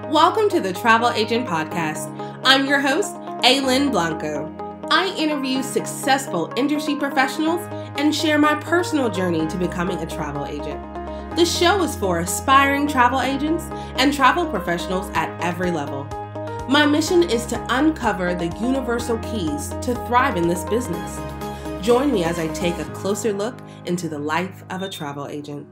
Welcome to the Travel Agent Podcast. I'm your host, Aylin Blanco. I interview successful industry professionals and share my personal journey to becoming a travel agent. The show is for aspiring travel agents and travel professionals at every level. My mission is to uncover the universal keys to thrive in this business. Join me as I take a closer look into the life of a travel agent.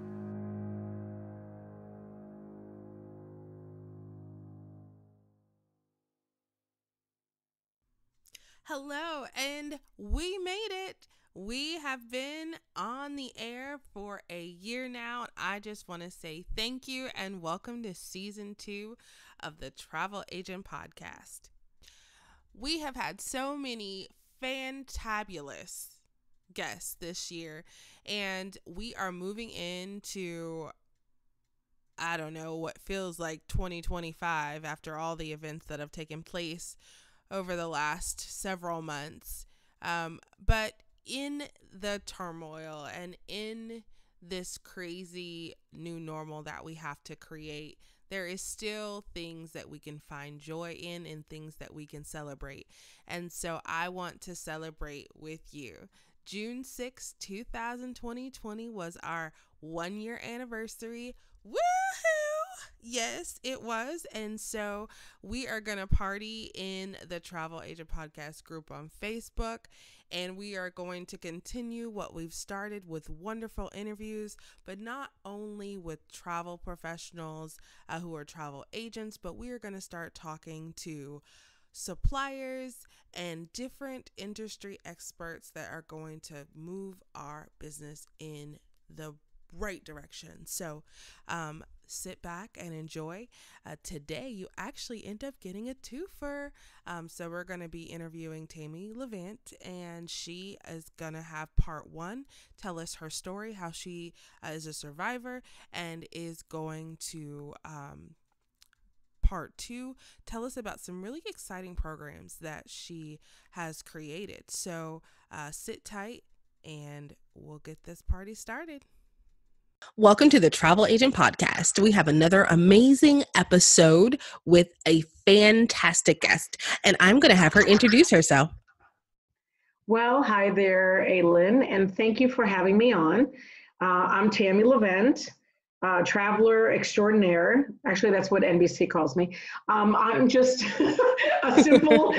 Hello, and we made it. We have been on the air for a year now, and I just want to say thank you and welcome to season 2 of the Travel Agent Podcast. We have had so many fantabulous guests this year, and we are moving into, I don't know, what feels like 2025 after all the events that have taken place over the last several months. But in the turmoil and in this crazy new normal that we have to create, there is still things that we can find joy in and things that we can celebrate. And so I want to celebrate with you. June 6, 2020 was our 1-year anniversary. Woohoo! Yes, it was. And so we are going to party in the Travel Agent Podcast group on Facebook. And we are going to continue what we've started with wonderful interviews, but not only with travel professionals who are travel agents, but we are going to start talking to suppliers and different industry experts that are going to move our business in the right direction. So sit back and enjoy. Today you actually end up getting a twofer. So we're going to be interviewing Tammy Levent, and she is going to have part 1, tell us her story, how she is a survivor, and is going to part 2, tell us about some really exciting programs that she has created. So sit tight and we'll get this party started. Welcome to the Travel Agent Podcast. We have another amazing episode with a fantastic guest, and I'm going to have her introduce herself. Well, hi there, Aylin, and thank you for having me on. I'm Tammy Levent, traveler extraordinaire. Actually, that's what NBC calls me. I'm just a simple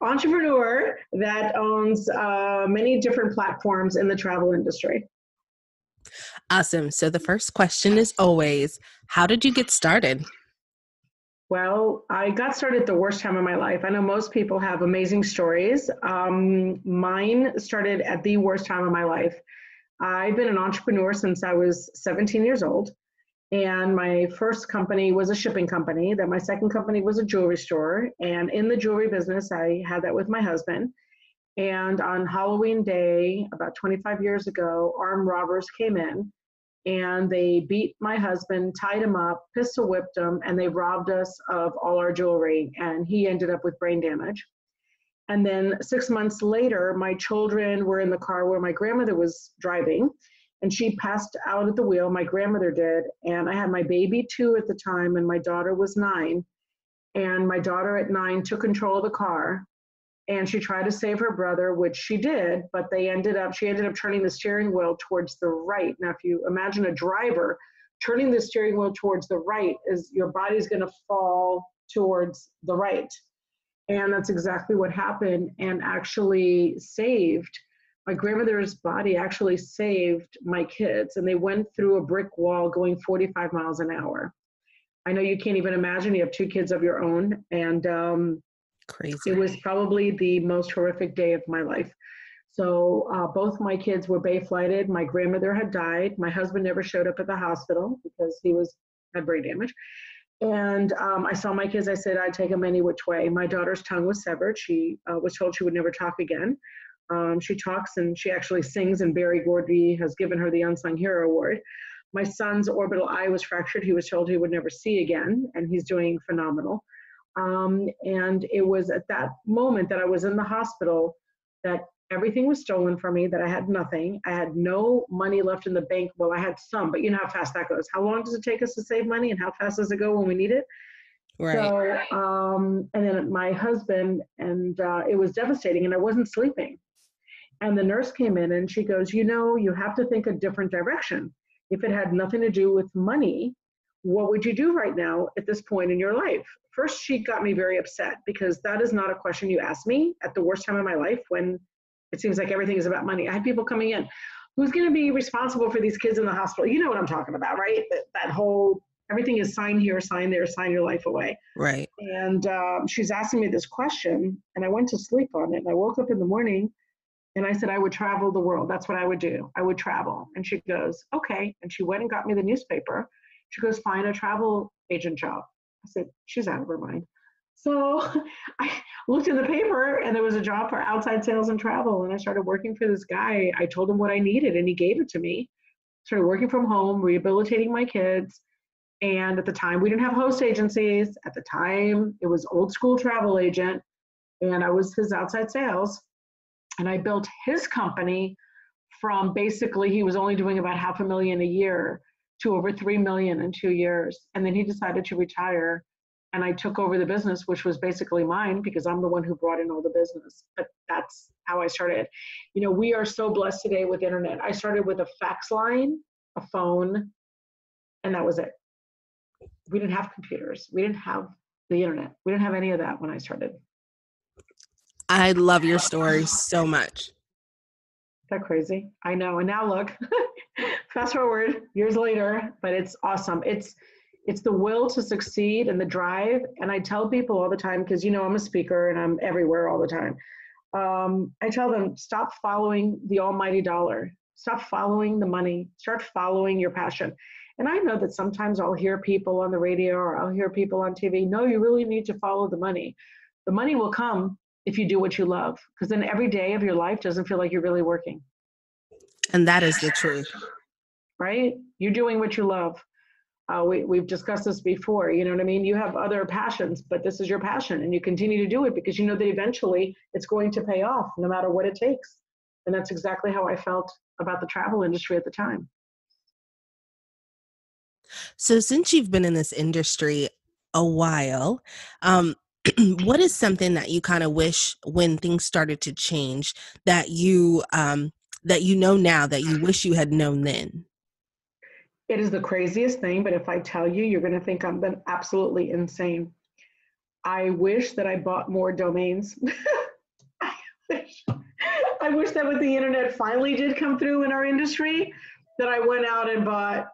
entrepreneur that owns many different platforms in the travel industry. Awesome. So the first question is always, how did you get started? Well, I got started at the worst time of my life. I know most people have amazing stories. Mine started at the worst time of my life. I've been an entrepreneur since I was 17 years old. And my first company was a shipping company. Then my second company was a jewelry store. And in the jewelry business, I had that with my husband. And on Halloween Day, about 25 years ago, armed robbers came in and they beat my husband, tied him up, pistol whipped him, and they robbed us of all our jewelry. And he ended up with brain damage. And then 6 months later, my children were in the car where my grandmother was driving, and she passed out at the wheel. My grandmother did. And I had my baby 2 at the time, and my daughter was 9. And my daughter at 9 took control of the car. And she tried to save her brother, which she did, but she ended up turning the steering wheel towards the right. Now, if you imagine a driver turning the steering wheel towards the right, is your body's going to fall towards the right. And that's exactly what happened, and actually saved my grandmother's body, actually saved my kids. And they went through a brick wall going 45 miles an hour. I know you can't even imagine, you have 2 kids of your own. And Crazy. It was probably the most horrific day of my life. So both my kids were bay flighted. My grandmother had died. My husband never showed up at the hospital because he had brain damage. And I saw my kids. I said I'd take them any which way. My daughter's tongue was severed. She was told she would never talk again. She talks and she actually sings, and Barry Gordy has given her the Unsung Hero Award. My son's orbital eye was fractured. He was told he would never see again, and he's doing phenomenal. And it was at that moment that I was in the hospital that everything was stolen from me, that I had nothing. I had no money left in the bank. Well, I had some, but you know how fast that goes. How long does it take us to save money, and how fast does it go when we need it? Right. So, and then my husband, and it was devastating, and I wasn't sleeping. And the nurse came in and she goes, you have to think a different direction. If it had nothing to do with money, what would you do right now at this point in your life? First, she got me very upset because that is not a question you ask me at the worst time of my life when it seems like everything is about money. I had people coming in, who's going to be responsible for these kids in the hospital? You know what I'm talking about, right? That whole everything is sign here, sign there, sign your life away. Right. And she's asking me this question, and I went to sleep on it. And I woke up in the morning and I said, I would travel the world. That's what I would do. I would travel. And she goes, okay. And she went and got me the newspaper. She goes, find a travel agent job. I said, she's out of her mind. So I looked in the paper and there was a job for outside sales and travel. And I started working for this guy. I told him what I needed and he gave it to me. Started working from home, rehabilitating my kids. And at the time, we didn't have host agencies. At the time, it was old school travel agent. And I was his outside sales. And I built his company from basically he was only doing about $500,000 a year to over 3 million in 2 years. And then he decided to retire. And I took over the business, which was basically mine because I'm the one who brought in all the business. But that's how I started. We are so blessed today with internet. I started with a fax line, a phone, and that was it. We didn't have computers. We didn't have the internet. We didn't have any of that when I started. I love your story so much. That crazy? I know. And now look, fast forward years later, but it's awesome. It's the will to succeed and the drive. And I tell people all the time, because I'm a speaker and I'm everywhere all the time. I tell them, stop following the almighty dollar. Stop following the money. Start following your passion. And I know that sometimes I'll hear people on the radio or I'll hear people on TV. No, you really need to follow the money. The money will come if you do what you love, because then every day of your life doesn't feel like you're really working. And that is the truth. Right? You're doing what you love. We've discussed this before. You know what I mean? You have other passions, but this is your passion and you continue to do it because you know that eventually it's going to pay off no matter what it takes. And that's exactly how I felt about the travel industry at the time. So since you've been in this industry a while, what is something that you kind of wish when things started to change that you know now that you wish you had known then? It is the craziest thing, but if I tell you, you're going to think I'm been absolutely insane. I wish that I bought more domains. I wish, I wish that when the internet finally did come through in our industry, that I went out and bought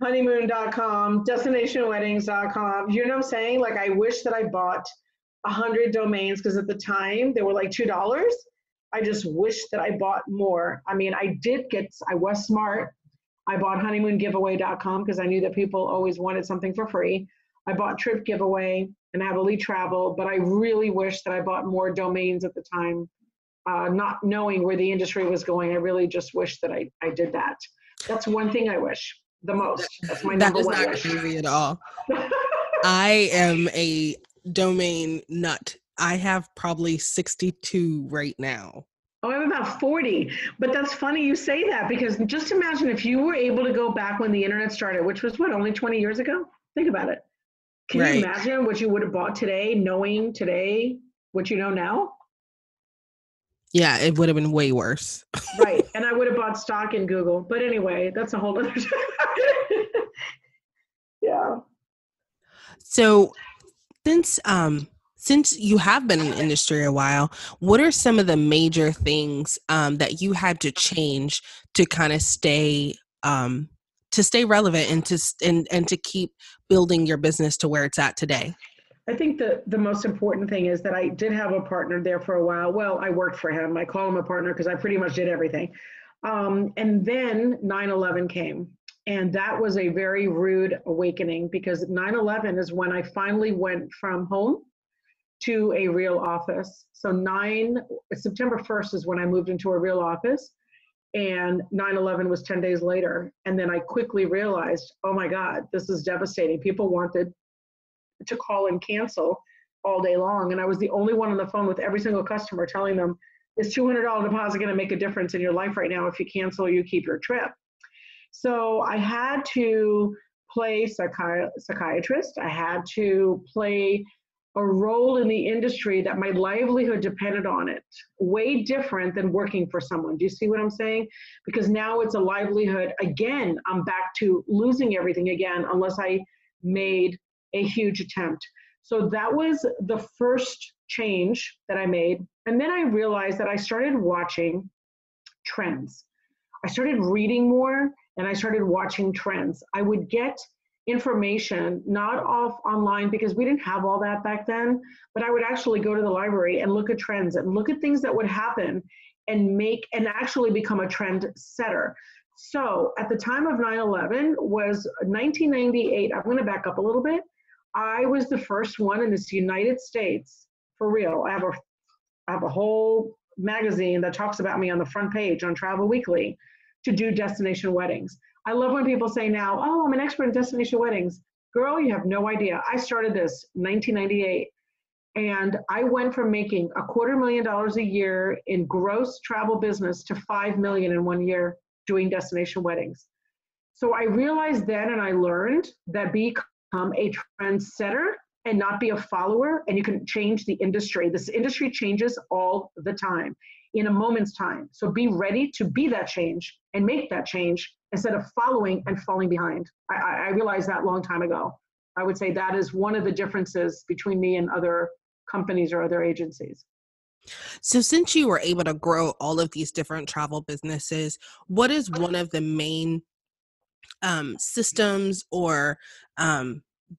honeymoon.com, destinationweddings.com. You know what I'm saying? Like, I wish that I bought 100 domains because at the time they were like $2. I just wish that I bought more. I mean, I was smart. I bought honeymoongiveaway.com because I knew that people always wanted something for free. I bought Trip Giveaway and I have Elite Travel, but I really wish that I bought more domains at the time, not knowing where the industry was going. I really just wish that I did that. That's one thing I wish the most. That's my number one wish. That is not crazy at all. I am a domain nut. I have probably 62 right now. Oh, I have about 40. But that's funny you say that because just imagine if you were able to go back when the internet started, which was only 20 years ago? Think about it. Can you imagine what you would have bought today, knowing today what you know now? Yeah, it would have been way worse. Right. And I would have bought stock in Google. But anyway, that's a whole other Yeah. So since you have been in the industry a while, what are some of the major things that you had to change to kind of stay relevant and to keep building your business to where it's at today? I think the most important thing is that I did have a partner there for a while. Well, I worked for him. I call him a partner because I pretty much did everything. And then 9/11 came. And that was a very rude awakening because 9/11 is when I finally went from home to a real office. So September 1st is when I moved into a real office. And 9/11 was 10 days later. And then I quickly realized, oh my God, this is devastating. People wanted to call and cancel all day long. And I was the only one on the phone with every single customer telling them, is $200 deposit going to make a difference in your life right now if you cancel or you keep your trip? So I had to play psychiatrist. I had to play a role in the industry that my livelihood depended on it. Way different than working for someone. Do you see what I'm saying? Because now it's a livelihood. Again, I'm back to losing everything again unless I made a huge attempt. So that was the first change that I made. And then I realized that I started watching trends. I started reading more and I started watching trends. I would get information not off online because we didn't have all that back then, but I would actually go to the library and look at trends and look at things that would happen and make and actually become a trend setter. So at the time of 9/11 was 1998. I'm going to back up a little bit. I was the first one in this United States, for real. I have a whole magazine that talks about me on the front page on Travel Weekly to do destination weddings. I love when people say now, oh, I'm an expert in destination weddings. Girl, you have no idea. I started this in 1998, and I went from making $250,000 a year in gross travel business to 5 million in 1 year doing destination weddings. So I realized then and I learned that become a trendsetter and not be a follower, and you can change the industry. This industry changes all the time in a moment's time. So be ready to be that change and make that change instead of following and falling behind. I realized that a long time ago. I would say that is one of the differences between me and other companies or other agencies. So since you were able to grow all of these different travel businesses, what is one of the main systems or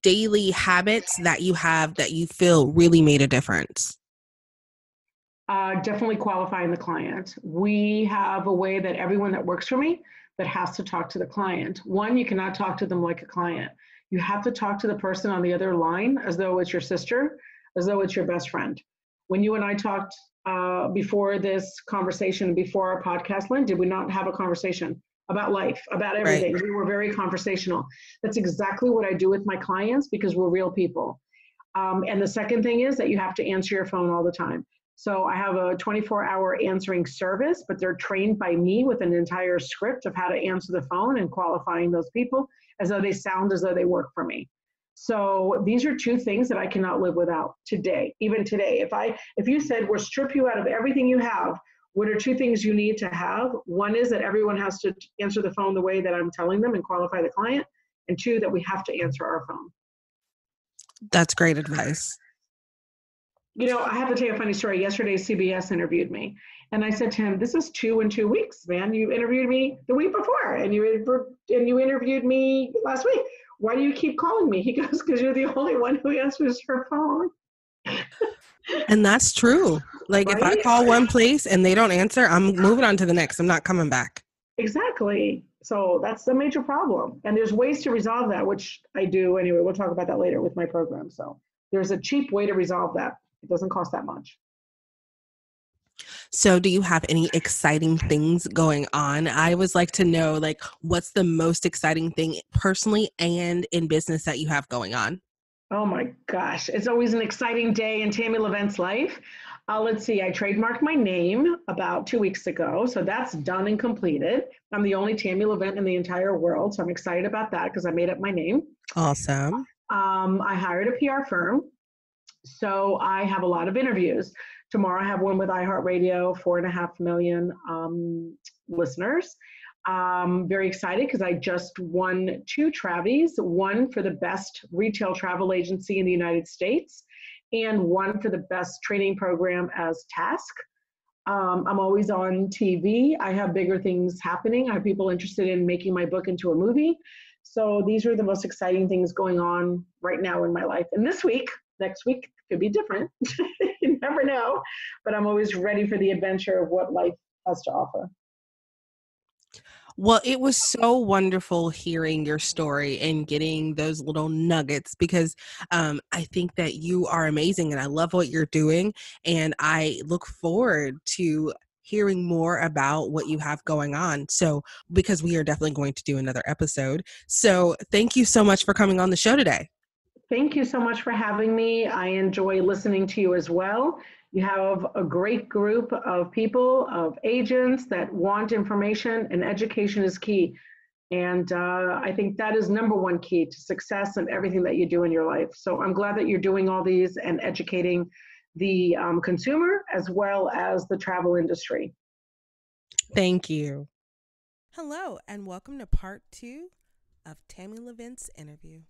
daily habits that you have that you feel really made a difference? Definitely qualifying the client. We have a way that everyone that works for me that has to talk to the client. One, you cannot talk to them like a client. You have to talk to the person on the other line as though it's your sister, as though it's your best friend. When you and I talked before this conversation, before our podcast, Lynn, did we not have a conversation about life, about everything? Right. We were very conversational. That's exactly what I do with my clients because we're real people. And the second thing is that you have to answer your phone all the time. So I have a 24-hour answering service, but they're trained by me with an entire script of how to answer the phone and qualifying those people as though they sound as though they work for me. So these are two things that I cannot live without today, even today. If you said we'll strip you out of everything you have, what are two things you need to have? One is that everyone has to answer the phone the way that I'm telling them and qualify the client. And two, that we have to answer our phone. That's great advice. You know, I have to tell you a funny story. Yesterday, CBS interviewed me. And I said to him, this is 2 in 2 weeks, man. You interviewed me the week before and you interviewed me last week. Why do you keep calling me? He goes, because you're the only one who answers her phone. And that's true. Like right? If I call one place and they don't answer, I'm moving on to the next. I'm not coming back. Exactly. So that's the major problem. And there's ways to resolve that, which I do anyway. We'll talk about that later with my program. So there's a cheap way to resolve that. It doesn't cost that much. So do you have any exciting things going on? I always like to know, like, what's the most exciting thing personally and in business that you have going on? Oh my gosh. It's always an exciting day in Tammy Levent's life. Let's see. I trademarked my name about 2 weeks ago. So that's done and completed. I'm the only Tammy Levent in the entire world. So I'm excited about that because I made up my name. Awesome. I hired a PR firm. So I have a lot of interviews. Tomorrow I have one with iHeartRadio, 4.5 million listeners. Very excited because I just won 2 Travies, one for the best retail travel agency in the United States and one for the best training program as Task. I'm always on TV. I have bigger things happening. I have people interested in making my book into a movie. So these are the most exciting things going on right now in my life. And this week, next week could be different. You never know. But I'm always ready for the adventure of what life has to offer. Well, it was so wonderful hearing your story and getting those little nuggets because I think that you are amazing and I love what you're doing. And I look forward to hearing more about what you have going on. So, because we are definitely going to do another episode. So thank you so much for coming on the show today. Thank you so much for having me. I enjoy listening to you as well. You have a great group of people, of agents that want information, and education is key. And I think that is number one key to success in everything that you do in your life. So I'm glad that you're doing all these and educating the consumer as well as the travel industry. Thank you. Hello, and welcome to part 2 of Tammy Levent's interview.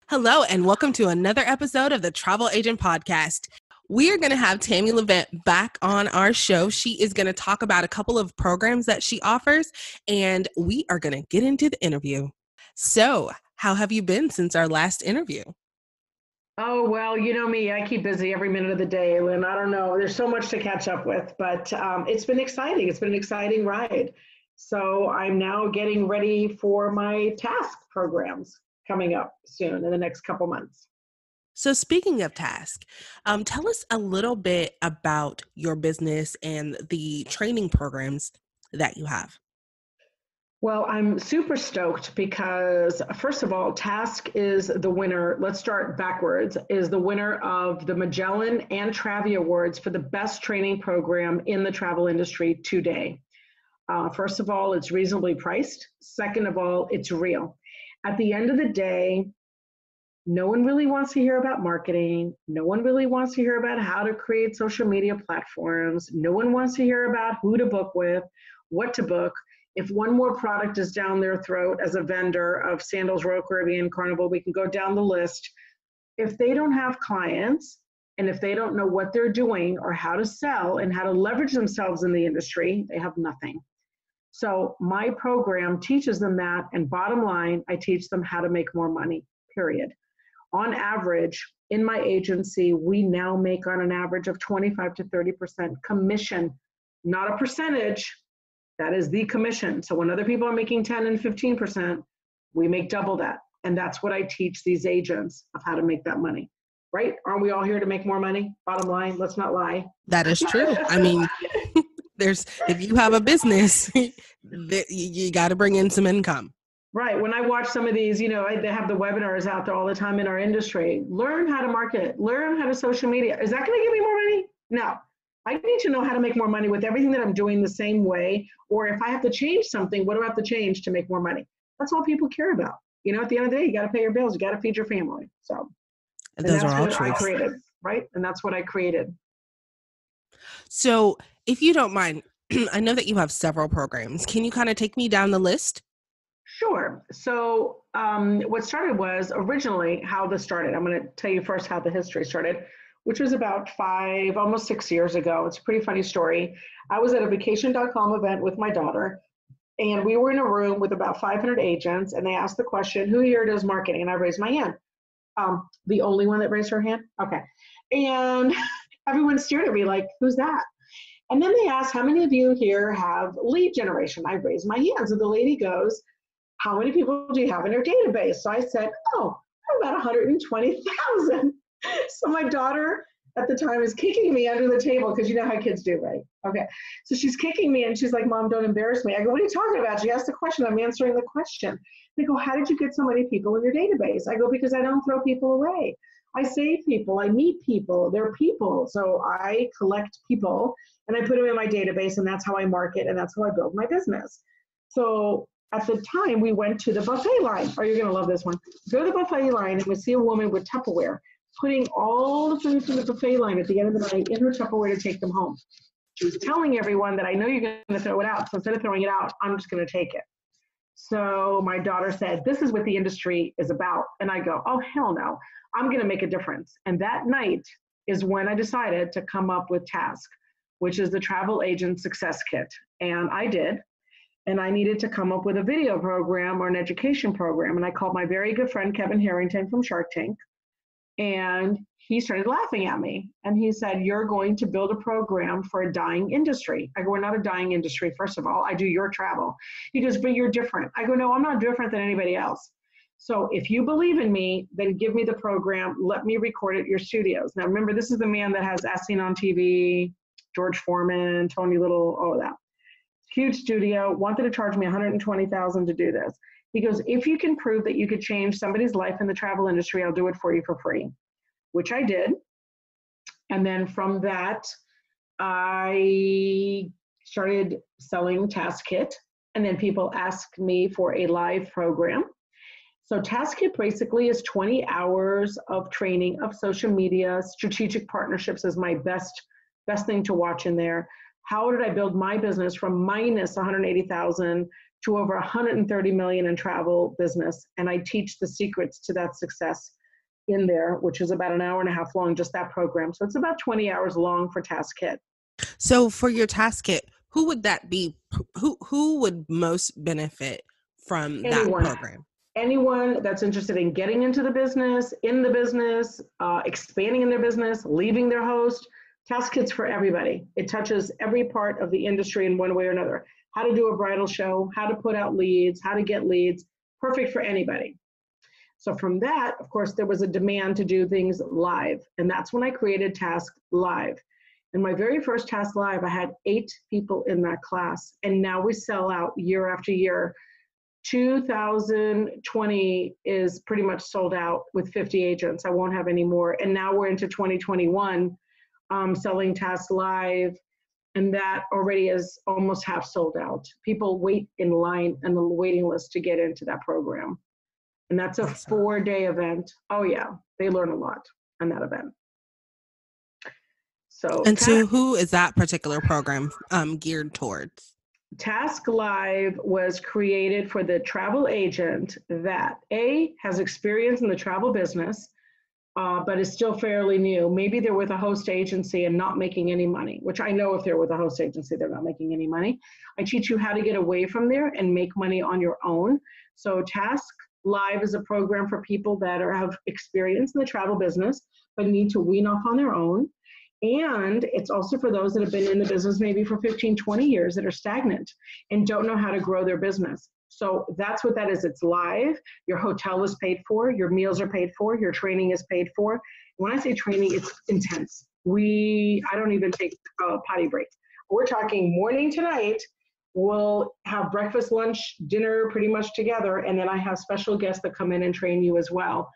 Hello, and welcome to another episode of the Travel Agent Podcast. We are going to have Tammy Levent back on our show. She is going to talk about a couple of programs that she offers, and we are going to get into the interview. So, how have you been since our last interview? Oh, well, you know me, I keep busy every minute of the day, Lynn. I don't know. There's so much to catch up with, but it's been exciting. It's been an exciting ride. So I'm now getting ready for my task programs coming up soon in the next couple months. So, speaking of task, tell us a little bit about your business and the training programs that you have. Well, I'm super stoked because, first of all, Task is the winner. Let's start backwards. Is the winner of the Magellan and Travi Awards for the best training program in the travel industry today. First of all, it's reasonably priced. Second of all, it's real. At the end of the day, no one really wants to hear about marketing. No one really wants to hear about how to create social media platforms. No one wants to hear about who to book with, what to book. If one more product is down their throat as a vendor of Sandals, Royal Caribbean, Carnival, we can go down the list. If they don't have clients and if they don't know what they're doing or how to sell and how to leverage themselves in the industry, they have nothing. So my program teaches them that. And bottom line, I teach them how to make more money, period. On average, in my agency, we now make on an average of 25 to 30% commission, not a percentage. That is the commission. So when other people are making 10 and 15%, we make double that. And that's what I teach these agents of how to make that money, right? Aren't we all here to make more money? Bottom line, let's not lie. That is true. I mean, if you have a business, you got to bring in some income. Right. When I watch some of these, they have the webinars out there all the time in our industry. Learn how to market, learn how to social media. Is that going to give me more money? No. I need to know how to make more money with everything that I'm doing the same way. Or if I have to change something, what do I have to change to make more money? That's all people care about. At the end of the day, you got to pay your bills. You got to feed your family. So and those that's are all what truths. I created, right? And that's what I created. So if you don't mind, I know that you have several programs. Can you kind of take me down the list? Sure. So what started was originally how this started. I'm going to tell you first how the history started, which was about 5, almost 6 years ago. It's a pretty funny story. I was at a vacation.com event with my daughter, and we were in a room with about 500 agents, and they asked the question, who here does marketing? And I raised my hand. The only one that raised her hand? Okay. And everyone stared at me like, who's that? And then they asked, how many of you here have lead generation? I raised my hand. So the lady goes, how many people do you have in your database? So I said, about 120,000. So my daughter at the time is kicking me under the table because you know how kids do, right? Okay. So she's kicking me and she's like, Mom, don't embarrass me. I go, what are you talking about? She asked the question. I'm answering the question. They go, how did you get so many people in your database? I go, because I don't throw people away. I save people. I meet people. They're people. So I collect people and I put them in my database, and that's how I market, and that's how I build my business. So at the time, we went to the buffet line. Oh, you're going to love this one. Go to the buffet line, and we see a woman with Tupperware putting all the food from the buffet line at the end of the night in her Tupperware to take them home. She was telling everyone that I know you're going to throw it out, so instead of throwing it out, I'm just going to take it. So my daughter said, this is what the industry is about. And I go, oh, hell no, I'm going to make a difference. And that night is when I decided to come up with Task, which is the Travel Agent Success Kit. And I did. And I needed to come up with a video program or an education program. And I called my very good friend, Kevin Harrington from Shark Tank. And he started laughing at me. And he said, you're going to build a program for a dying industry. I go, we're not a dying industry, first of all. I do your travel. He goes, but you're different. I go, no, I'm not different than anybody else. So if you believe in me, then give me the program. Let me record it at your studios. Now, remember, this is the man that has As Seen on TV, George Foreman, Tony Little, all of that. Huge studio, wanted to charge me $120,000 to do this. He goes, if you can prove that you could change somebody's life in the travel industry, I'll do it for you for free, which I did. And then from that, I started selling Task Kit. and then people ask me for a live program. So Task Kit basically is 20 hours of training of social media. Strategic partnerships is my best thing to watch in there. How did I build my business from minus 180,000 to over 130 million in travel business? And I teach the secrets to that success in there, which is about an hour and a half long, just that program. So it's about 20 hours long for Task Kit. So for your task kit, who would that be? Who would most benefit from that Anyone, program? anyone that's interested in getting into the business, in the business, expanding in their business, leaving their host. Task Kit's for everybody. It touches every part of the industry in one way or another. How to do a bridal show, how to put out leads, how to get leads. Perfect for anybody. So from that, of course, there was a demand to do things live. And that's when I created Task Live. In my very first Task Live, I had 8 people in that class. And now we sell out year after year. 2020 is pretty much sold out with 50 agents. I won't have any more. And now we're into 2021, selling Task Live. And that already is almost half sold out. People wait in line and the waiting list to get into that program. And that's a Awesome. 4-day event. Oh yeah, they learn a lot on that event. So, and so who is that particular program geared towards? Task Live was created for the travel agent that has experience in the travel business, but is still fairly new. Maybe they're with a host agency and not making any money, which I know if they're with a host agency, they're not making any money. I teach you how to get away from there and make money on your own. So Task Live is a program for people that have experience in the travel business, but need to wean off on their own. And it's also for those that have been in the business maybe for 15, 20 years that are stagnant and don't know how to grow their business. So that's what that is. It's live. Your hotel is paid for. Your meals are paid for. Your training is paid for. When I say training, it's intense. I don't even take potty breaks. We're talking morning to night. We'll have breakfast, lunch, dinner pretty much together. And then I have special guests that come in and train you as well.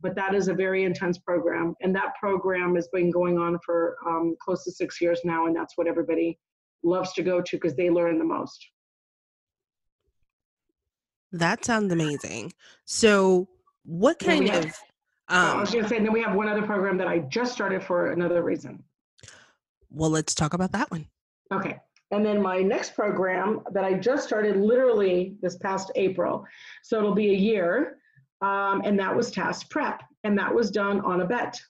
But that is a very intense program. And that program has been going on for close to 6 years now. And that's what everybody loves to go to because they learn the most. That sounds amazing. So what kind of I was going to say, and then we have one other program that I just started for another reason. Well, let's talk about that one. Okay. And then my next program that I just started literally this past April. So it'll be a year. And that was Task Prep. And that was done on a bet.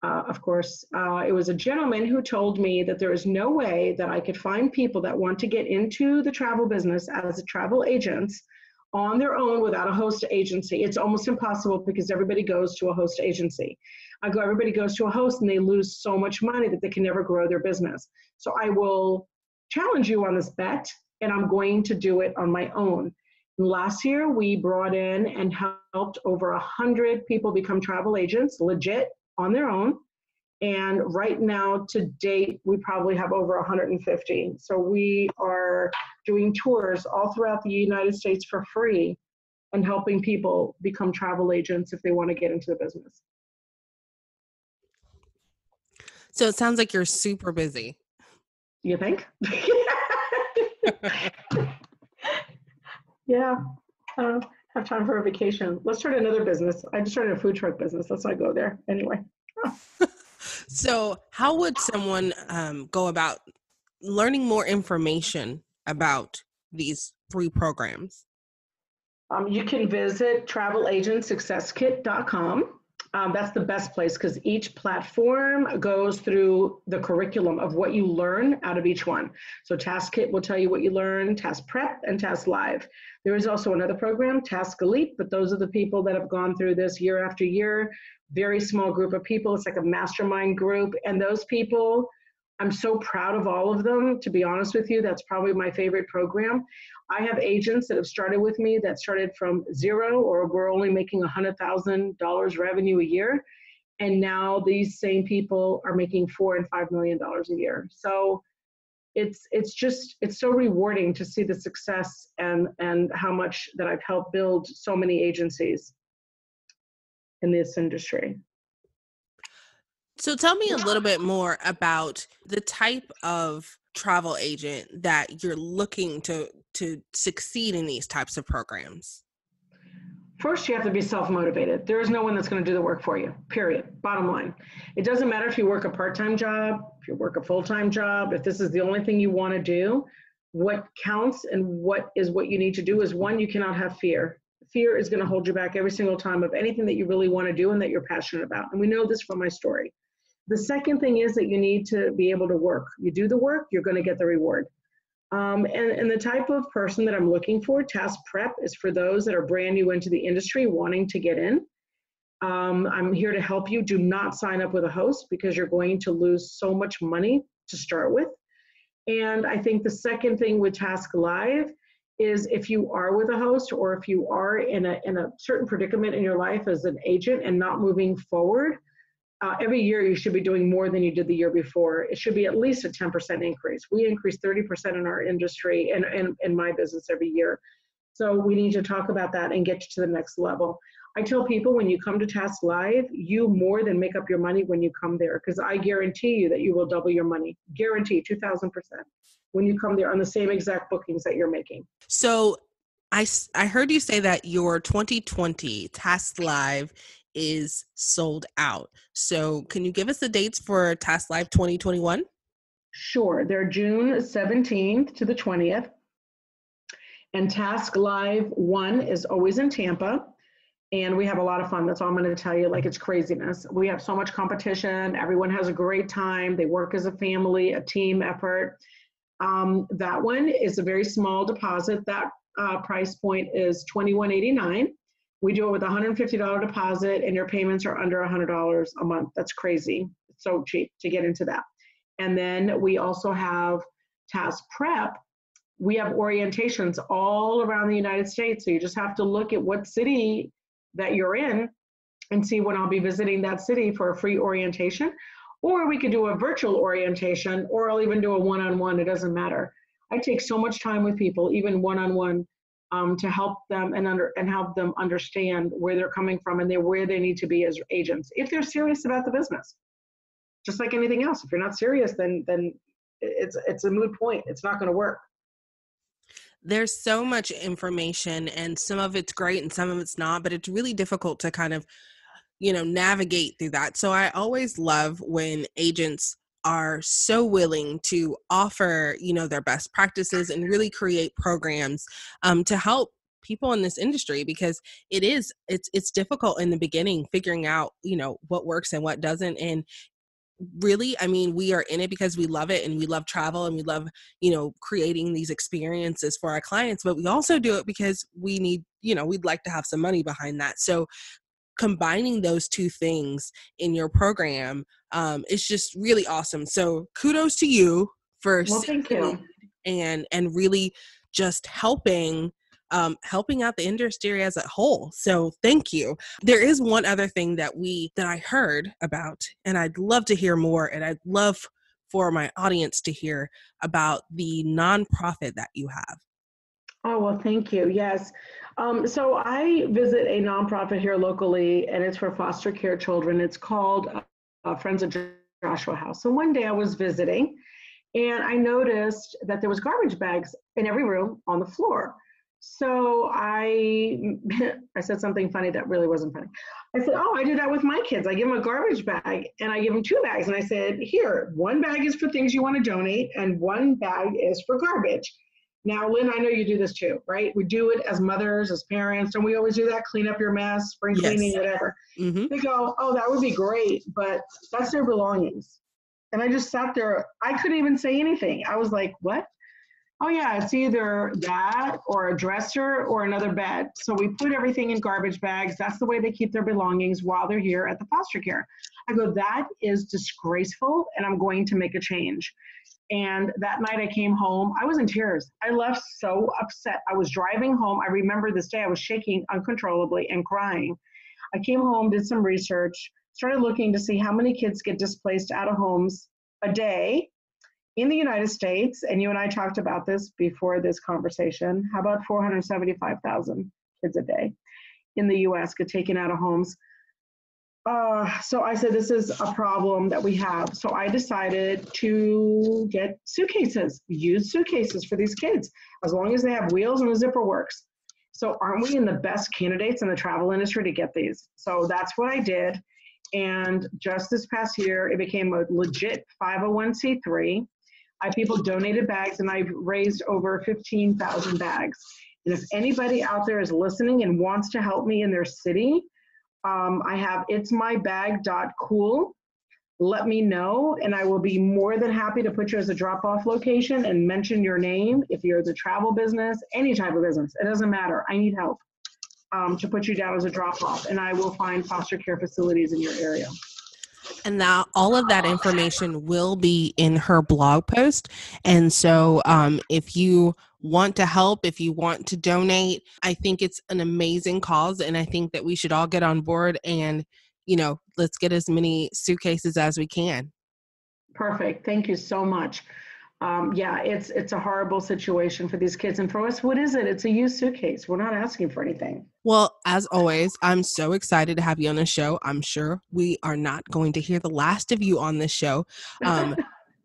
Of course, it was a gentleman who told me that there is no way that I could find people that want to get into the travel business as a travel agents on their own without a host agency. It's almost impossible because everybody goes to a host agency. Everybody goes to a host and they lose so much money that they can never grow their business. So I will challenge you on this bet, and I'm going to do it on my own. Last year, we brought in and helped over 100 people become travel agents, legit, on their own. And right now, to date, we probably have over 150. So we are doing tours all throughout the United States for free and helping people become travel agents if they want to get into the business. So it sounds like you're super busy. You think? Yeah. I don't have time for a vacation. Let's start another business. I just started a food truck business. Let's not go there. Anyway. So how would someone go about learning more information about these 3 programs? You can visit travelagentsuccesskit.com. That's the best place because each platform goes through the curriculum of what you learn out of each one. So Task Kit will tell you what you learn, Task Prep, and Task Live. There is also another program, Task Elite, but those are the people that have gone through this year after year. Very small group of people. It's like a mastermind group. And those people, I'm so proud of all of them. To be honest with you, that's probably my favorite program. I have agents that have started with me that started from zero, or we're only making $100,000 revenue a year. And now these same people are making $4 and $5 million a year. So it's so rewarding to see the success and how much that I've helped build so many agencies in this industry. So tell me a little bit more about the type of travel agent that you're looking to succeed in these types of programs? First, you have to be self-motivated. There is no one that's going to do the work for you, period. Bottom line. It doesn't matter if you work a part-time job, if you work a full-time job, if this is the only thing you want to do. What counts and what you need to do is, one, you cannot have fear. Fear is going to hold you back every single time of anything that you really want to do and that you're passionate about. And we know this from my story. The second thing is that you need to be able to work. You do the work, you're going to get the reward. And the type of person that I'm looking for, task prep, is for those that are brand new into the industry wanting to get in. I'm here to help you. Do not sign up with a host because you're going to lose so much money to start with. And I think the second thing with Task Live is, if you are with a host, or if you are in a certain predicament in your life as an agent and not moving forward, every year you should be doing more than you did the year before. It should be at least a 10% increase. We increase 30% in our industry and in my business every year. So we need to talk about that and get you to the next level. I tell people, when you come to Task Live, you more than make up your money when you come there, because I guarantee you that you will double your money. Guarantee 2,000% when you come there on the same exact bookings that you're making. So I heard you say that your 2020 Task Live is sold out. So can you give us the dates for Task Live 2021? Sure. They're June 17th to the 20th. And Task Live 1 is always in Tampa. And we have a lot of fun. That's all I'm going to tell you. Like, it's craziness. We have so much competition. Everyone has a great time. They work as a family, a team effort. That one is a very small deposit. That price point is $21.89. We do it with a $150 deposit, and your payments are under $100 a month. That's crazy. It's so cheap to get into that. And then we also have Task Prep. We have orientations all around the United States. So you just have to look at what city that you're in and see when I'll be visiting that city for a free orientation. Or we could do a virtual orientation, or I'll even do a one-on-one. It doesn't matter. I take so much time with people, even one-on-one, to help them and help them understand where they're coming from and where they need to be as agents, if they're serious about the business. Just like anything else, if you're not serious, then it's a moot point. It's not going to work. There's so much information, and some of it's great and some of it's not, but it's really difficult to kind of, navigate through that. So I always love when agents are so willing to offer, their best practices and really create programs to help people in this industry, because it's difficult in the beginning figuring out, what works and what doesn't. And really, I mean, we are in it because we love it and we love travel and we love, creating these experiences for our clients, but we also do it because we need, we'd like to have some money behind that. So combining those two things in your program is just really awesome. So kudos to you for Well, seeing thank the you. need and really just helping out the industry as a whole. So thank you. There is one other thing that I heard about, and I'd love to hear more, and I'd love for my audience to hear about the nonprofit that you have. Oh, well, thank you. Yes. So I visit a nonprofit here locally, and it's for foster care children. It's called Friends of Joshua House. So one day I was visiting, and I noticed that there was garbage bags in every room on the floor. So I said something funny that really wasn't funny. I said, "Oh, I do that with my kids. I give them a garbage bag, and I give them 2 bags. And I said, here, 1 bag is for things you want to donate, and 1 bag is for garbage." Now, Lynn, I know you do this too, right? We do it as mothers, as parents, and we always do that, clean up your mess, spring cleaning, Yes. whatever. Mm-hmm. They go, "Oh, that would be great, but that's their belongings." And I just sat there. I couldn't even say anything. I was like, what? "Oh, yeah, it's either that or a dresser or another bed." So we put everything in garbage bags. That's the way they keep their belongings while they're here at the foster care. I go, that is disgraceful, and I'm going to make a change. And that night I came home, I was in tears. I left so upset. I was driving home. I remember this day I was shaking uncontrollably and crying. I came home, did some research, started looking to see how many kids get displaced out of homes a day in the United States. And you and I talked about this before this conversation. How about 475,000 kids a day in the US get taken out of homes? So I said, this is a problem that we have. So I decided to get suitcases, used suitcases for these kids, as long as they have wheels and the zipper works. So aren't we in the best candidates in the travel industry to get these? So that's what I did. And just this past year, it became a legit 501c3. People donated bags, and I've raised over 15,000 bags. And if anybody out there is listening and wants to help me in their city, I have itsmybag.cool. Let me know, and I will be more than happy to put you as a drop-off location and mention your name. If you're the travel business, any type of business, it doesn't matter. I need help to put you down as a drop-off, and I will find foster care facilities in your area. And now all of that information will be in her blog post. And so if you want to help, if you want to donate, I think it's an amazing cause. And I think that we should all get on board and, let's get as many suitcases as we can. Perfect. Thank you so much. It's a horrible situation for these kids. And for us, what is it? It's a used suitcase. We're not asking for anything. Well, as always, I'm so excited to have you on the show. I'm sure we are not going to hear the last of you on this show.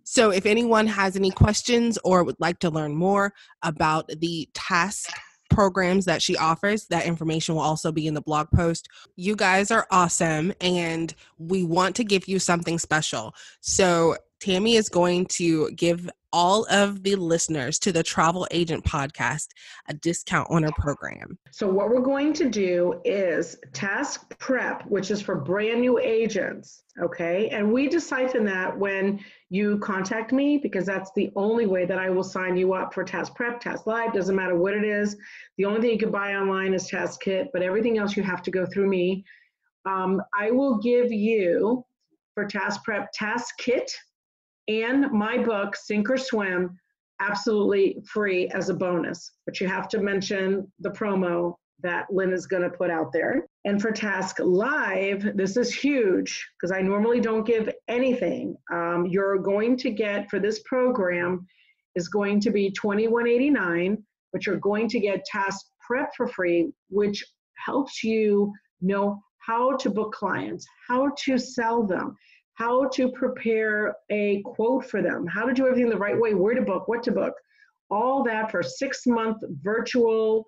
So if anyone has any questions or would like to learn more about the task programs that she offers, that information will also be in the blog post. You guys are awesome, and we want to give you something special. So Tammy is going to give all of the listeners to the Travel Agent Podcast a discount on her program. So what we're going to do is task prep, which is for brand new agents, okay? And we just siphon that when you contact me, because that's the only way that I will sign you up for task prep, task live, doesn't matter what it is. The only thing you can buy online is task kit, but everything else you have to go through me. I will give you for task prep, task kit, and my book, Sink or Swim, absolutely free as a bonus. But you have to mention the promo that Lynn is going to put out there. And for Task Live, this is huge because I normally don't give anything. You're going to get, for this program, is going to be $21.89, but you're going to get Task Prep for free, which helps you know how to book clients, how to sell them, how to prepare a quote for them, how to do everything the right way, where to book, what to book, all that for 6-month virtual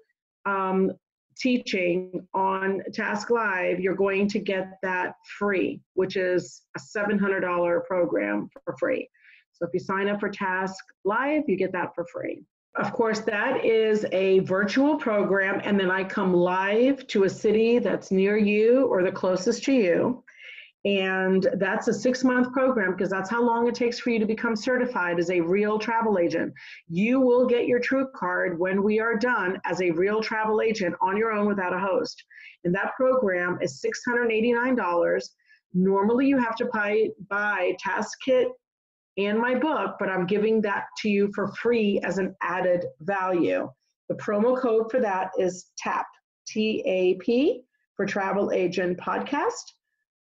teaching on Task Live. You're going to get that free, which is a $700 program for free. So if you sign up for Task Live, you get that for free. Of course, that is a virtual program, and then I come live to a city that's near you or the closest to you. And that's a 6-month program because that's how long it takes for you to become certified as a real travel agent. You will get your True Card when we are done as a real travel agent on your own without a host. And that program is $689. Normally you have to buy Task Kit and my book, but I'm giving that to you for free as an added value. The promo code for that is TAP, T-A-P, for Travel Agent Podcast.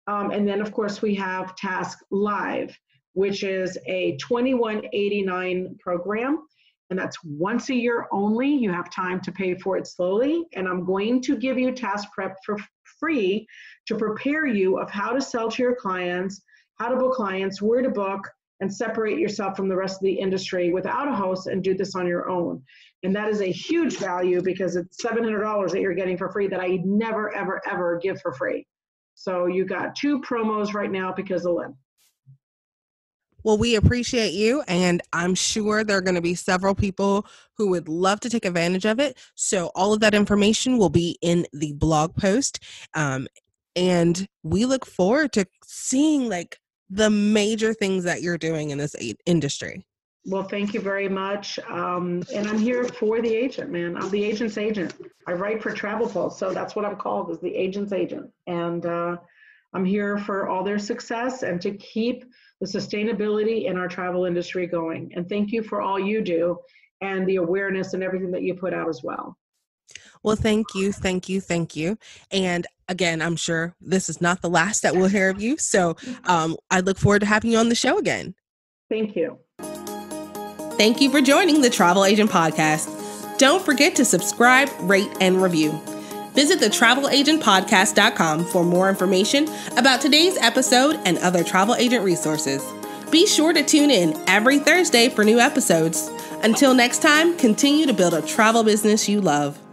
And then, of course, we have Task Live, which is a $21.89 program. And that's once a year only. You have time to pay for it slowly. And I'm going to give you Task Prep for free to prepare you of how to sell to your clients, how to book clients, where to book, and separate yourself from the rest of the industry without a host and do this on your own. And that is a huge value because it's $700 that you're getting for free that I never, ever, ever give for free. So you got 2 promos right now because of Lynn. Well, we appreciate you, and I'm sure there are going to be several people who would love to take advantage of it. So all of that information will be in the blog post. And we look forward to seeing the major things that you're doing in this industry. Well, thank you very much. And I'm here for the agent, man. I'm the agent's agent. I write for Travel Pulse, so that's what I'm called, is the agent's agent. And I'm here for all their success and to keep the sustainability in our travel industry going. And thank you for all you do and the awareness and everything that you put out as well. Well, thank you, thank you, thank you. And again, I'm sure this is not the last that we'll hear of you. So I look forward to having you on the show again. Thank you. Thank you for joining the Travel Agent Podcast. Don't forget to subscribe, rate, and review. Visit thetravelagentpodcast.com for more information about today's episode and other travel agent resources. Be sure to tune in every Thursday for new episodes. Until next time, continue to build a travel business you love.